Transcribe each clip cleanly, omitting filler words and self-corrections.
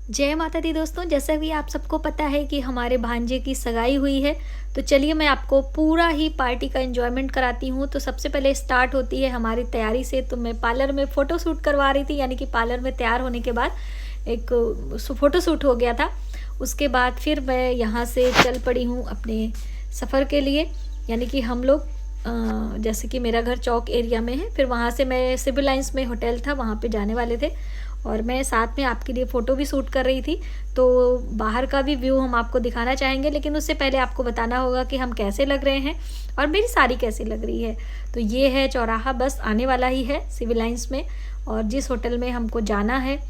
जय माता दी दोस्तों, जैसा भी आप सबको पता है कि हमारे भांजे की सगाई हुई है। तो चलिए मैं आपको पूरा ही पार्टी का एंजॉयमेंट कराती हूँ। तो सबसे पहले स्टार्ट होती है हमारी तैयारी से। तो मैं पार्लर में फ़ोटो शूट करवा रही थी, यानी कि पार्लर में तैयार होने के बाद एक फ़ोटो शूट हो गया था। उसके बाद फिर मैं यहाँ से चल पड़ी हूँ अपने सफ़र के लिए, यानी कि हम लोग जैसे कि मेरा घर चौक एरिया में है, फिर वहाँ से मैं सिविल लाइंस में होटल था वहाँ पे जाने वाले थे, और मैं साथ में आपके लिए फ़ोटो भी शूट कर रही थी। तो बाहर का भी व्यू हम आपको दिखाना चाहेंगे, लेकिन उससे पहले आपको बताना होगा कि हम कैसे लग रहे हैं और मेरी साड़ी कैसी लग रही है। तो ये है चौराहा, बस आने वाला ही है सिविल लाइंस में, और जिस होटल में हमको जाना है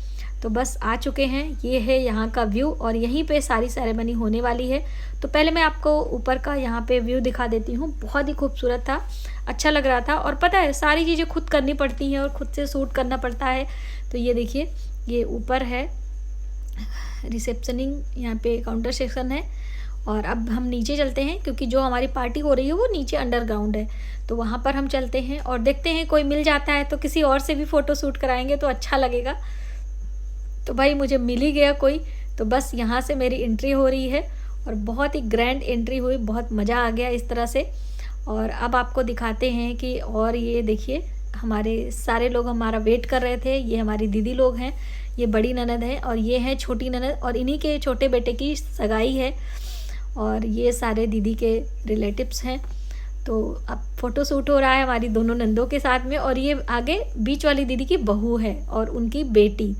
तो बस आ चुके हैं। ये है यहाँ का व्यू और यहीं पे सारी सेरेमनी होने वाली है। तो पहले मैं आपको ऊपर का यहाँ पे व्यू दिखा देती हूँ। बहुत ही खूबसूरत था, अच्छा लग रहा था। और पता है सारी चीज़ें खुद करनी पड़ती हैं और खुद से शूट करना पड़ता है। तो ये देखिए, ये ऊपर है रिसेप्शनिंग, यहाँ पे काउंटर सेक्शन है। और अब हम नीचे चलते हैं, क्योंकि जो हमारी पार्टी हो रही है वो नीचे अंडरग्राउंड है। तो वहाँ पर हम चलते हैं और देखते हैं, कोई मिल जाता है तो किसी और से भी फ़ोटो शूट कराएंगे तो अच्छा लगेगा। तो भाई मुझे मिल ही गया कोई, तो बस यहाँ से मेरी एंट्री हो रही है और बहुत ही ग्रैंड एंट्री हुई, बहुत मज़ा आ गया इस तरह से। और अब आपको दिखाते हैं कि, और ये देखिए हमारे सारे लोग हमारा वेट कर रहे थे। ये हमारी दीदी लोग हैं, ये बड़ी ननद है और ये है छोटी ननद, और इन्हीं के छोटे बेटे की सगाई है। और ये सारे दीदी के रिलेटिव्स हैं। तो अब फ़ोटो शूट हो रहा है हमारी दोनों नंदों के साथ में, और ये आगे बीच वाली दीदी की बहू है और उनकी बेटी,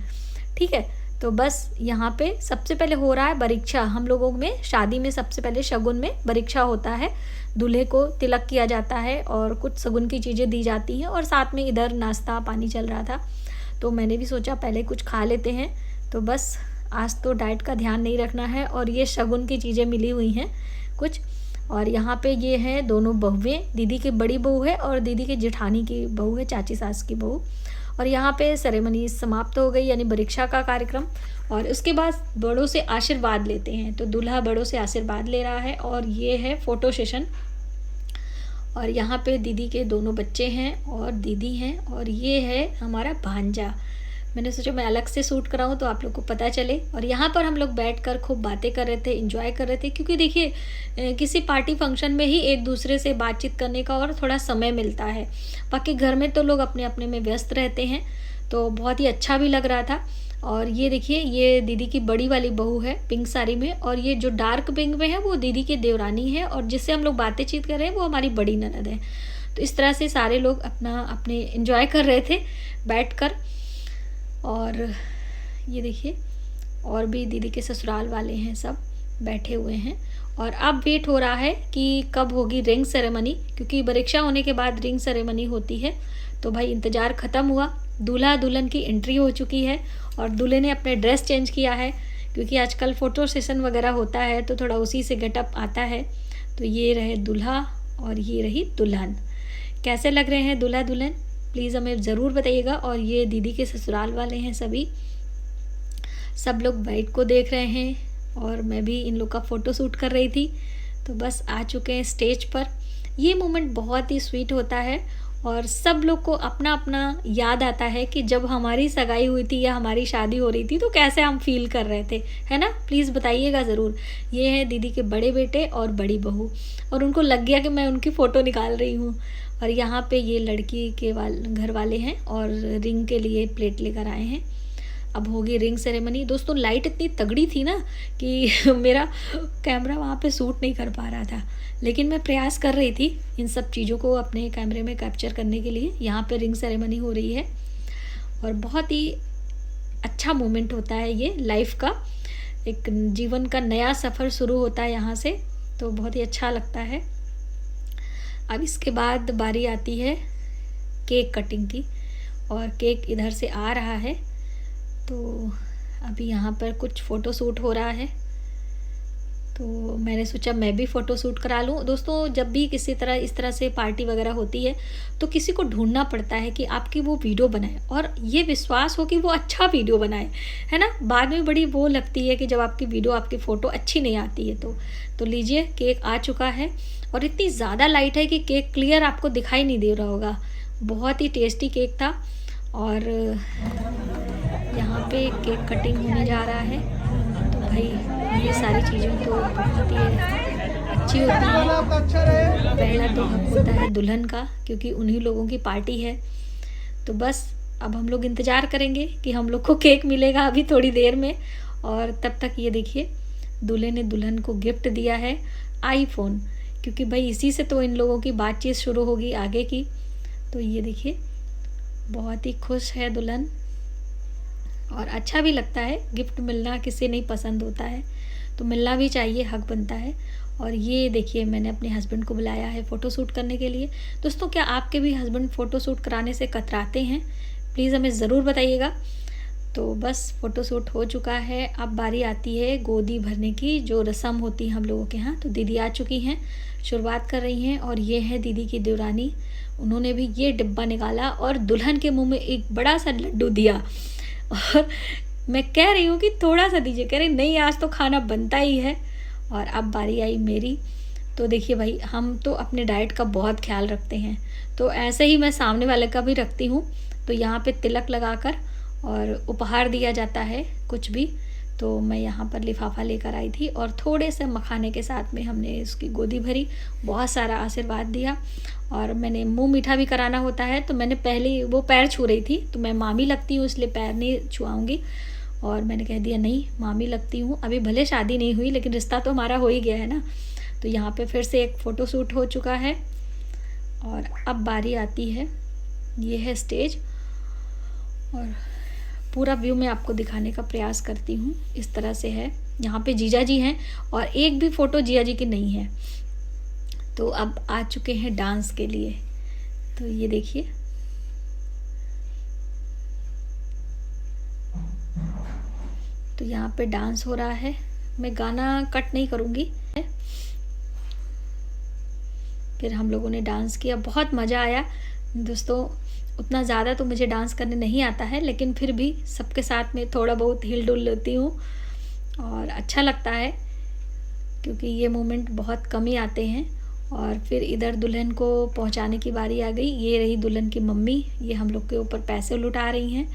ठीक है। तो बस यहाँ पे सबसे पहले हो रहा है बरीक्षा। हम लोगों में शादी में सबसे पहले शगुन में बरीक्षा होता है, दूल्हे को तिलक किया जाता है और कुछ शगुन की चीज़ें दी जाती हैं, और साथ में इधर नाश्ता पानी चल रहा था। तो मैंने भी सोचा पहले कुछ खा लेते हैं। तो बस आज तो डाइट का ध्यान नहीं रखना है, और ये शगुन की चीज़ें मिली हुई हैं कुछ। और यहाँ पे ये हैं दोनों बहुएँ, दीदी की बड़ी बहू है और दीदी की जेठानी की बहू है, चाची सास की बहू। और यहाँ पे सेरेमनी समाप्त हो गई, यानी परीक्षा का कार्यक्रम। और उसके बाद बड़ों से आशीर्वाद लेते हैं। तो दूल्हा बड़ों से आशीर्वाद ले रहा है, और ये है फ़ोटो सेशन। और यहाँ पे दीदी के दोनों बच्चे हैं और दीदी हैं, और ये है हमारा भांजा। मैंने सोचा मैं अलग से शूट कराऊँ तो आप लोग को पता चले। और यहाँ पर हम लोग बैठकर खूब बातें कर रहे थे, एंजॉय कर रहे थे, क्योंकि देखिए किसी पार्टी फंक्शन में ही एक दूसरे से बातचीत करने का और थोड़ा समय मिलता है। बाकी घर में तो लोग अपने अपने में व्यस्त रहते हैं। तो बहुत ही अच्छा भी लग रहा था। और ये देखिए, ये दीदी की बड़ी वाली बहू है पिंक साड़ी में, और ये जो डार्क पिंक में है वो दीदी की देवरानी है, और जिससे हम लोग बातचीत कर रहे हैं वो हमारी बड़ी ननद है। तो इस तरह से सारे लोग अपना अपने एंजॉय कर रहे थे बैठकर। और ये देखिए, और भी दीदी के ससुराल वाले हैं, सब बैठे हुए हैं। और अब वेट हो रहा है कि कब होगी रिंग सेरेमनी, क्योंकि परीक्षा होने के बाद रिंग सेरेमनी होती है। तो भाई इंतज़ार ख़त्म हुआ, दूल्हा दुल्हन की एंट्री हो चुकी है, और दूल्हे ने अपने ड्रेस चेंज किया है, क्योंकि आजकल फ़ोटो सेशन वगैरह होता है तो थोड़ा उसी से गेटअप आता है। तो ये रहे दूल्हा और ये रही दुल्हन। कैसे लग रहे हैं दूल्हा दुल्हन, प्लीज़ हमें ज़रूर बताइएगा। और ये दीदी के ससुराल वाले हैं, सभी सब लोग बैठ को देख रहे हैं, और मैं भी इन लोग का फ़ोटो शूट कर रही थी। तो बस आ चुके हैं स्टेज पर। ये मोमेंट बहुत ही स्वीट होता है, और सब लोग को अपना अपना याद आता है कि जब हमारी सगाई हुई थी या हमारी शादी हो रही थी तो कैसे हम फील कर रहे थे, है ना। प्लीज़ बताइएगा ज़रूर। ये है दीदी के बड़े बेटे और बड़ी बहू, और उनको लग गया कि मैं उनकी फ़ोटो निकाल रही हूँ। और यहाँ पे ये लड़की के घर वाले हैं और रिंग के लिए प्लेट लेकर आए हैं। अब होगी रिंग सेरेमनी। दोस्तों लाइट इतनी तगड़ी थी ना कि मेरा कैमरा वहाँ पे शूट नहीं कर पा रहा था, लेकिन मैं प्रयास कर रही थी इन सब चीज़ों को अपने कैमरे में कैप्चर करने के लिए। यहाँ पे रिंग सेरेमनी हो रही है, और बहुत ही अच्छा मोमेंट होता है ये लाइफ का, एक जीवन का नया सफ़र शुरू होता है यहाँ से। तो बहुत ही अच्छा लगता है। अब इसके बाद बारी आती है केक कटिंग की, और केक इधर से आ रहा है। तो अभी यहाँ पर कुछ फ़ोटो शूट हो रहा है, तो मैंने सोचा मैं भी फ़ोटो शूट करा लूँ। दोस्तों जब भी किसी तरह इस तरह से पार्टी वगैरह होती है तो किसी को ढूंढना पड़ता है कि आपकी वो वीडियो बनाए, और ये विश्वास हो कि वो अच्छा वीडियो बनाए, है ना। बाद में बड़ी वो लगती है कि जब आपकी वीडियो आपकी फ़ोटो अच्छी नहीं आती है। तो लीजिए, केक आ चुका है, और इतनी ज़्यादा लाइट है कि केक क्लियर आपको दिखाई नहीं दे रहा होगा। बहुत ही टेस्टी केक था। और यहाँ पे केक कटिंग होने जा रहा है। तो भाई ये सारी चीज़ें तो बहुत ही अच्छी होती हैं। पहला तो हक होता है दुल्हन का, क्योंकि उन्हीं लोगों की पार्टी है। तो बस अब हम लोग इंतज़ार करेंगे कि हम लोग को केक मिलेगा अभी थोड़ी देर में। और तब तक ये देखिए दूल्हे ने दुल्हन को गिफ्ट दिया है आईफोन, क्योंकि भाई इसी से तो इन लोगों की बातचीत शुरू होगी आगे की। तो ये देखिए बहुत ही खुश है दुल्हन, और अच्छा भी लगता है। गिफ्ट मिलना किसे नहीं पसंद होता है, तो मिलना भी चाहिए, हक बनता है। और ये देखिए मैंने अपने हस्बैंड को बुलाया है फ़ोटो शूट करने के लिए। दोस्तों, क्या आपके भी हस्बैंड फ़ोटो शूट कराने से कतराते हैं? प्लीज़ हमें ज़रूर बताइएगा। तो बस फ़ोटो शूट हो चुका है। अब बारी आती है गोदी भरने की, जो रस्म होती है हम लोगों के यहाँ। तो दीदी आ चुकी हैं, शुरुआत कर रही हैं। और ये है दीदी की देवरानी, उन्होंने भी ये डिब्बा निकाला और दुल्हन के मुंह में एक बड़ा सा लड्डू दिया। और मैं कह रही हूँ कि थोड़ा सा दीजिए, कह रही नहीं आज तो खाना बनता ही है। और अब बारी आई मेरी। तो देखिए भाई, हम तो अपने डाइट का बहुत ख्याल रखते हैं, तो ऐसे ही मैं सामने वाले का भी रखती हूँ। तो यहाँ पे तिलक लगाकर और उपहार दिया जाता है कुछ भी। तो मैं यहाँ पर लिफाफा लेकर आई थी और थोड़े से मखाने के साथ में हमने उसकी गोदी भरी, बहुत सारा आशीर्वाद दिया। और मैंने मुंह मीठा भी कराना होता है, तो मैंने पहले वो पैर छू रही थी, तो मैं मामी लगती हूँ इसलिए पैर नहीं छुआऊँगी। और मैंने कह दिया नहीं मामी लगती हूँ, अभी भले शादी नहीं हुई लेकिन रिश्ता तो हमारा हो ही गया है ना। तो यहाँ पे फिर से एक फ़ोटो शूट हो चुका है। और अब बारी आती है, ये है स्टेज, और पूरा व्यू मैं आपको दिखाने का प्रयास करती हूँ। इस तरह से है, यहाँ पे जीजा जी हैं और एक भी फ़ोटो जीजा जी की नहीं है। तो अब आ चुके हैं डांस के लिए। तो ये देखिए तो यहाँ पे डांस हो रहा है। मैं गाना कट नहीं करूँगी। फिर हम लोगों ने डांस किया, बहुत मज़ा आया दोस्तों। उतना ज़्यादा तो मुझे डांस करने नहीं आता है, लेकिन फिर भी सबके साथ में थोड़ा बहुत हिल डुल लेती हूँ और अच्छा लगता है, क्योंकि ये मोमेंट बहुत कम ही आते हैं। और फिर इधर दुल्हन को पहुंचाने की बारी आ गई। ये रही दुल्हन की मम्मी, ये हम लोग के ऊपर पैसे लुटा रही हैं।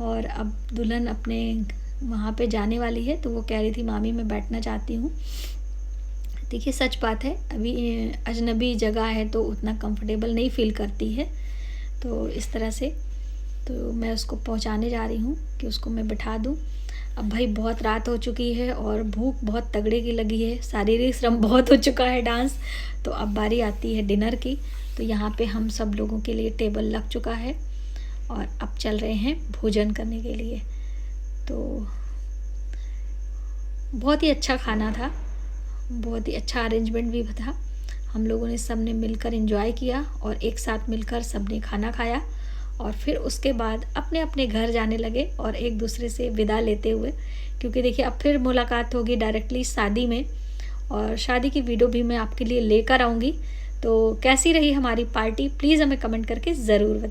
और अब दुल्हन अपने वहाँ पे जाने वाली है, तो वो कह रही थी मामी मैं बैठना चाहती हूँ। देखिए सच बात है, अभी अजनबी जगह है तो उतना कंफर्टेबल नहीं फील करती है। तो इस तरह से तो मैं उसको पहुँचाने जा रही हूँ कि उसको मैं बिठा दूँ। अब भाई बहुत रात हो चुकी है और भूख बहुत तगड़े की लगी है, शारीरिक श्रम बहुत हो चुका है डांस। तो अब बारी आती है डिनर की। तो यहाँ पे हम सब लोगों के लिए टेबल लग चुका है और अब चल रहे हैं भोजन करने के लिए। तो बहुत ही अच्छा खाना था, बहुत ही अच्छा अरेंजमेंट भी था। हम लोगों ने सब ने मिलकर एंजॉय किया और एक साथ मिलकर सब ने खाना खाया। और फिर उसके बाद अपने अपने घर जाने लगे और एक दूसरे से विदा लेते हुए, क्योंकि देखिए अब फिर मुलाकात होगी डायरेक्टली शादी में, और शादी की वीडियो भी मैं आपके लिए लेकर आऊँगी। तो कैसी रही हमारी पार्टी, प्लीज़ हमें कमेंट करके ज़रूर बताइए।